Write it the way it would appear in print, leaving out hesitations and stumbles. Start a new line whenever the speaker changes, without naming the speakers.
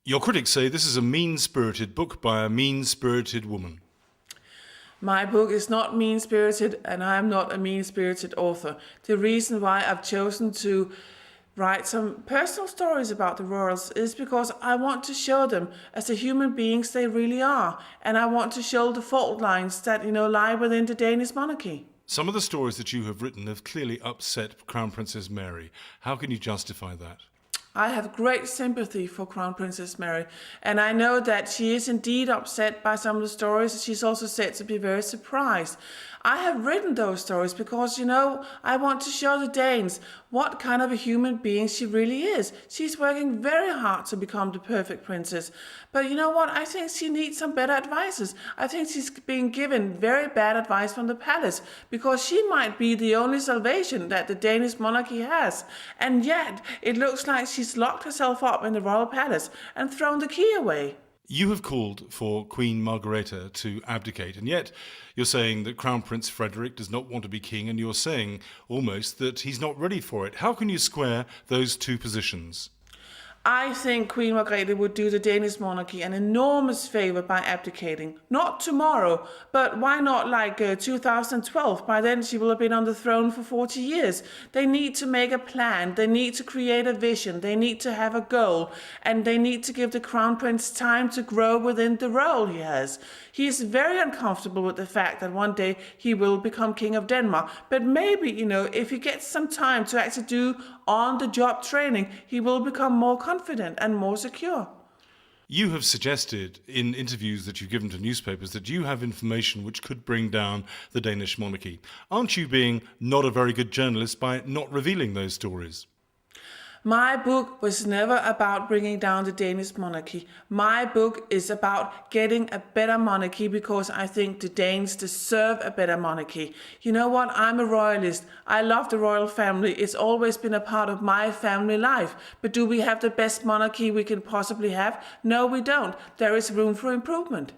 Your critics say this is a mean-spirited book by a mean-spirited woman.
My book is not mean-spirited, and I am not a mean-spirited author. The reason why I've chosen to write some personal stories about the royals is because I want to show them as the human beings they really are, and I want to show the fault lines that lie within the Danish monarchy.
Some of the stories that you have written have clearly upset Crown Princess Mary. How can you justify that?
I have great sympathy for Crown Princess Mary, and I know that she is indeed upset by some of the stories. She's also said to be very surprised. I have written those stories because, I want to show the Danes what kind of a human being she really is. She's working very hard to become the perfect princess. But you know what? I think she needs some better advices. I think she's being given very bad advice from the palace because she might be the only salvation that the Danish monarchy has. And yet, it looks like she's locked herself up in the royal palace and thrown the key away.
You have called for Queen Margrethe to abdicate, and yet you're saying that Crown Prince Frederik does not want to be king, and you're saying almost that he's not ready for it. How can you square those two positions?
I think Queen Margrethe would do the Danish monarchy an enormous favor by abdicating. Not tomorrow, but why not like 2012? By then she will have been on the throne for 40 years. They need to make a plan, they need to create a vision, they need to have a goal, and they need to give the Crown Prince time to grow within the role he has. He is very uncomfortable with the fact that one day he will become King of Denmark, but maybe, if he gets some time to actually do on-the-job training, he will become more confident and more secure.
You have suggested in interviews that you've given to newspapers that you have information which could bring down the Danish monarchy. Aren't you being not a very good journalist by not revealing those stories?
My book was never about bringing down the Danish monarchy. My book is about getting a better monarchy because I think the Danes deserve a better monarchy. You know what? I'm a royalist. I love the royal family. It's always been a part of my family life. But do we have the best monarchy we can possibly have? No, we don't. There is room for improvement.